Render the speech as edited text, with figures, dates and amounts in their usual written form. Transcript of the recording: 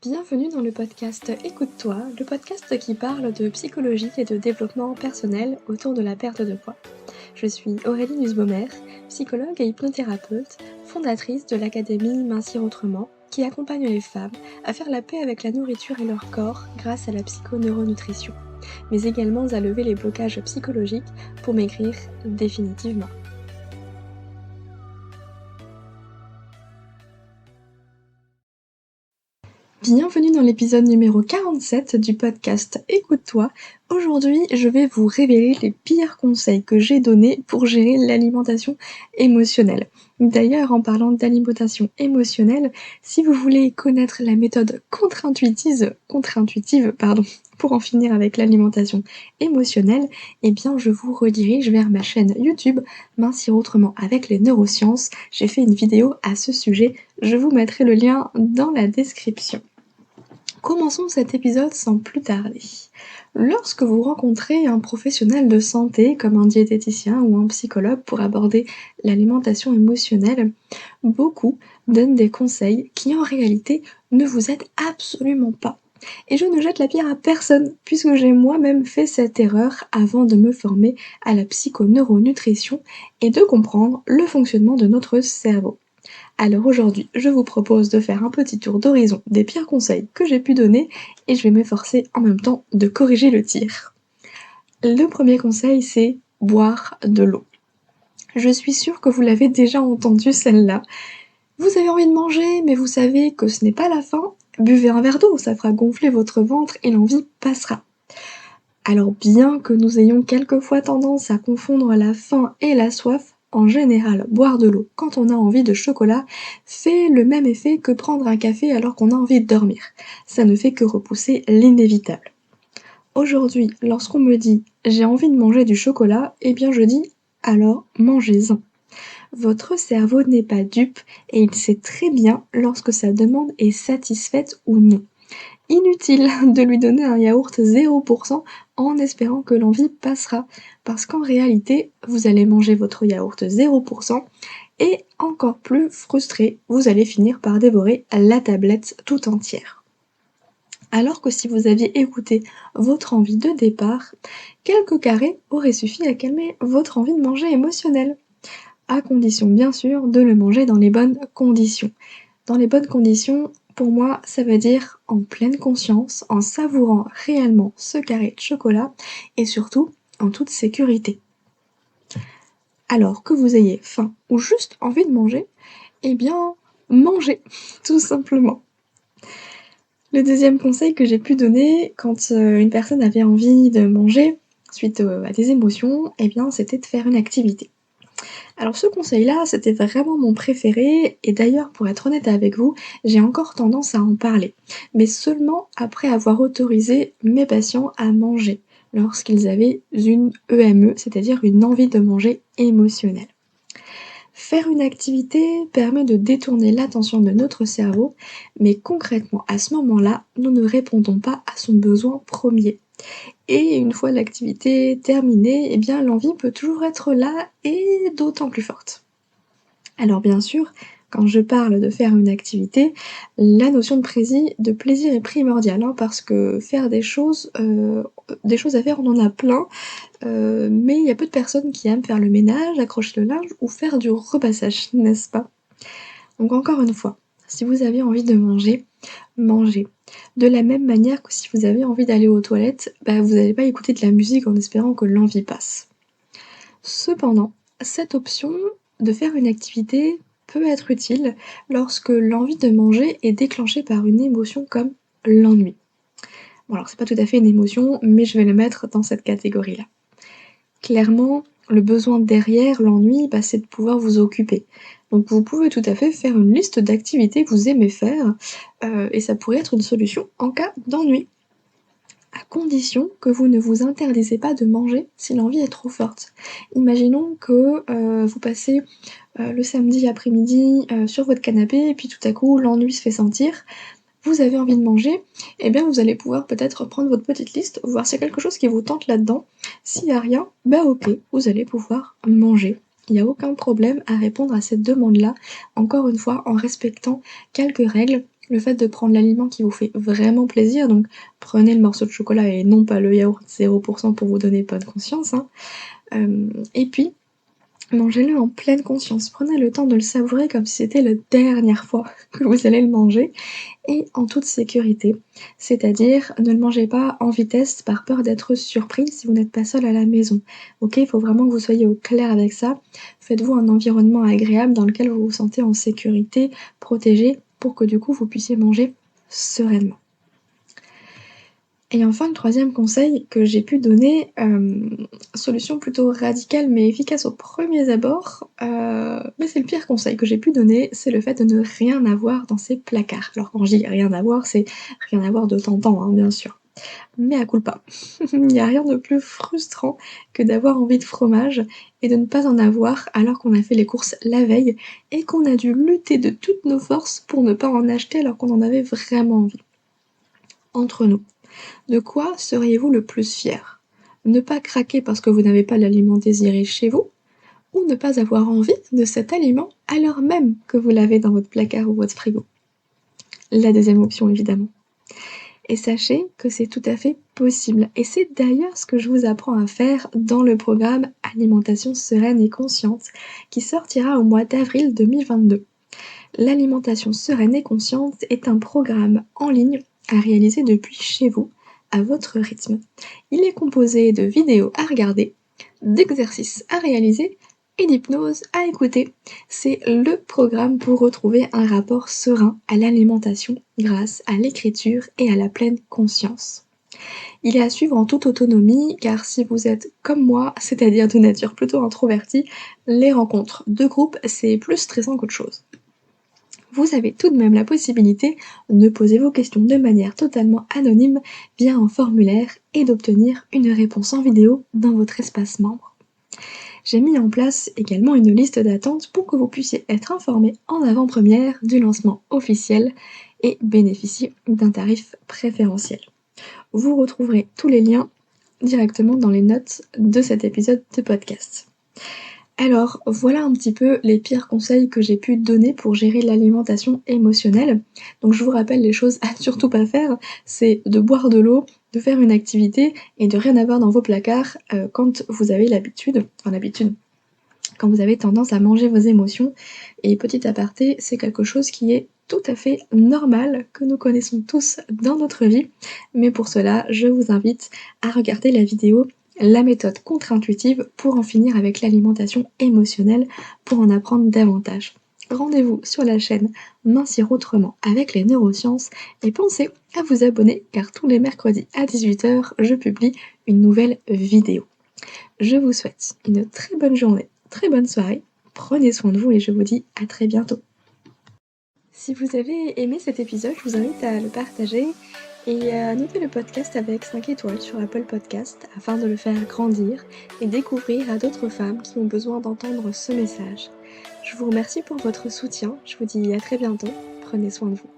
Bienvenue dans le podcast Écoute-toi, le podcast qui parle de psychologie et de développement personnel autour de la perte de poids. Je suis Aurélie Nussbaumer, psychologue et hypnothérapeute, fondatrice de l'académie Mincir Autrement, qui accompagne les femmes à faire la paix avec la nourriture et leur corps grâce à la psychoneuronutrition, mais également à lever les blocages psychologiques pour maigrir définitivement. Bienvenue dans l'épisode numéro 47 du podcast Écoute-toi. Aujourd'hui, je vais vous révéler les pires conseils que j'ai donnés pour gérer l'alimentation émotionnelle. D'ailleurs, en parlant d'alimentation émotionnelle, si vous voulez connaître la méthode contre-intuitive, pour en finir avec l'alimentation émotionnelle, eh bien je vous redirige vers ma chaîne YouTube Mincir Autrement avec les neurosciences. J'ai fait une vidéo à ce sujet, je vous mettrai le lien dans la description. Commençons cet épisode sans plus tarder. Lorsque vous rencontrez un professionnel de santé comme un diététicien ou un psychologue pour aborder l'alimentation émotionnelle, beaucoup donnent des conseils qui en réalité ne vous aident absolument pas. Et je ne jette la pierre à personne puisque j'ai moi-même fait cette erreur avant de me former à la psychoneuronutrition et de comprendre le fonctionnement de notre cerveau. Alors aujourd'hui, je vous propose de faire un petit tour d'horizon des pires conseils que j'ai pu donner et je vais m'efforcer en même temps de corriger le tir. Le premier conseil, c'est boire de l'eau. Je suis sûre que vous l'avez déjà entendu celle-là. Vous avez envie de manger, mais vous savez que ce n'est pas la faim. Buvez un verre d'eau, ça fera gonfler votre ventre et l'envie passera. Alors bien que nous ayons quelquefois tendance à confondre la faim et la soif, en général, boire de l'eau quand on a envie de chocolat fait le même effet que prendre un café alors qu'on a envie de dormir. Ça ne fait que repousser l'inévitable. Aujourd'hui, lorsqu'on me dit « j'ai envie de manger du chocolat », eh bien je dis « alors mangez-en ». Votre cerveau n'est pas dupe et il sait très bien lorsque sa demande est satisfaite ou non. Inutile de lui donner un yaourt 0% en espérant que l'envie passera, parce qu'en réalité, vous allez manger votre yaourt 0% et encore plus frustré, vous allez finir par dévorer la tablette tout entière. Alors que si vous aviez écouté votre envie de départ, quelques carrés auraient suffi à calmer votre envie de manger émotionnelle, à condition bien sûr de le manger dans les bonnes conditions. Dans les bonnes conditions, pour moi, ça veut dire en pleine conscience, en savourant réellement ce carré de chocolat et surtout en toute sécurité. Alors que vous ayez faim ou juste envie de manger, eh bien, mangez, tout simplement. Le deuxième conseil que j'ai pu donner quand une personne avait envie de manger suite à des émotions, eh bien, c'était de faire une activité. Alors ce conseil-là, c'était vraiment mon préféré et d'ailleurs pour être honnête avec vous, j'ai encore tendance à en parler, mais seulement après avoir autorisé mes patients à manger, lorsqu'ils avaient une EME, c'est-à-dire une envie de manger émotionnelle. Faire une activité permet de détourner l'attention de notre cerveau, mais concrètement à ce moment-là, nous ne répondons pas à son besoin premier. Et une fois l'activité terminée, eh bien l'envie peut toujours être là et d'autant plus forte. Alors bien sûr, quand je parle de faire une activité, la notion de plaisir est primordiale, parce que faire des choses à faire, on en a plein, mais il y a peu de personnes qui aiment faire le ménage, accrocher le linge ou faire du repassage, n'est-ce pas? Donc encore une fois, si vous avez envie de manger, mangez. De la même manière que si vous avez envie d'aller aux toilettes, vous n'allez pas écouter de la musique en espérant que l'envie passe. Cependant, cette option de faire une activité peut être utile lorsque l'envie de manger est déclenchée par une émotion comme l'ennui. Bon alors c'est pas tout à fait une émotion, mais je vais le mettre dans cette catégorie-là. Clairement, le besoin derrière l'ennui, c'est de pouvoir vous occuper. Donc vous pouvez tout à fait faire une liste d'activités que vous aimez faire, et ça pourrait être une solution en cas d'ennui. À condition que vous ne vous interdisez pas de manger si l'envie est trop forte. Imaginons que, vous passez, le samedi après-midi, sur votre canapé et puis tout à coup l'ennui se fait sentir. Vous avez envie de manger, eh bien vous allez pouvoir peut-être prendre votre petite liste, voir s'il y a quelque chose qui vous tente là-dedans. S'il y a rien, OK, vous allez pouvoir manger. Il n'y a aucun problème à répondre à cette demande-là, encore une fois en respectant quelques règles Le fait de prendre l'aliment qui vous fait vraiment plaisir, donc prenez le morceau de chocolat et non pas le yaourt 0 pour vous donner bonne conscience, hein. Et puis mangez-le en pleine conscience. Prenez le temps de le savourer comme si c'était la dernière fois que vous allez le manger et en toute sécurité. C'est-à-dire, ne le mangez pas en vitesse par peur d'être surpris si vous n'êtes pas seul à la maison. OK? Il faut vraiment que vous soyez au clair avec ça. Faites-vous un environnement agréable dans lequel vous vous sentez en sécurité, protégé, pour que du coup vous puissiez manger sereinement. Et enfin, le troisième conseil que j'ai pu donner, solution plutôt radicale mais efficace au premier abord, mais c'est le pire conseil que j'ai pu donner, c'est le fait de ne rien avoir dans ses placards. Alors quand je dis rien avoir, c'est rien avoir de tentant, hein, bien sûr. Mea culpa. Il y a rien de plus frustrant que d'avoir envie de fromage et de ne pas en avoir alors qu'on a fait les courses la veille et qu'on a dû lutter de toutes nos forces pour ne pas en acheter alors qu'on en avait vraiment envie. Entre nous, de quoi seriez-vous le plus fier? Ne pas craquer parce que vous n'avez pas l'aliment désiré chez vous, ou ne pas avoir envie de cet aliment alors même que vous l'avez dans votre placard ou votre frigo? La deuxième option évidemment. Et sachez que c'est tout à fait possible. Et c'est d'ailleurs ce que je vous apprends à faire dans le programme Alimentation sereine et consciente qui sortira au mois d'avril 2022. L'alimentation sereine et consciente est un programme en ligne à réaliser depuis chez vous, à votre rythme. Il est composé de vidéos à regarder, d'exercices à réaliser et d'hypnose à écouter. C'est le programme pour retrouver un rapport serein à l'alimentation grâce à l'écriture et à la pleine conscience. Il est à suivre en toute autonomie car si vous êtes comme moi, c'est-à-dire de nature plutôt introvertie, les rencontres de groupe c'est plus stressant qu'autre chose. Vous avez tout de même la possibilité de poser vos questions de manière totalement anonyme via un formulaire et d'obtenir une réponse en vidéo dans votre espace membre. J'ai mis en place également une liste d'attente pour que vous puissiez être informé en avant-première du lancement officiel et bénéficier d'un tarif préférentiel. Vous retrouverez tous les liens directement dans les notes de cet épisode de podcast. Alors, voilà un petit peu les pires conseils que j'ai pu donner pour gérer l'alimentation émotionnelle. Donc je vous rappelle les choses à surtout pas faire, c'est de boire de l'eau, de faire une activité et de rien avoir dans vos placards, quand vous avez quand vous avez tendance à manger vos émotions. Et petit aparté, c'est quelque chose qui est tout à fait normal, que nous connaissons tous dans notre vie. Mais pour cela, je vous invite à regarder la vidéo La méthode contre-intuitive pour en finir avec l'alimentation émotionnelle, pour en apprendre davantage. Rendez-vous sur la chaîne Mincir autrement avec les neurosciences et pensez à vous abonner car tous les mercredis à 18h, je publie une nouvelle vidéo. Je vous souhaite une très bonne journée, très bonne soirée, prenez soin de vous et je vous dis à très bientôt. Si vous avez aimé cet épisode, je vous invite à le partager et à noter le podcast avec 5 étoiles sur Apple Podcast afin de le faire grandir et découvrir à d'autres femmes qui ont besoin d'entendre ce message. Je vous remercie pour votre soutien, je vous dis à très bientôt, prenez soin de vous.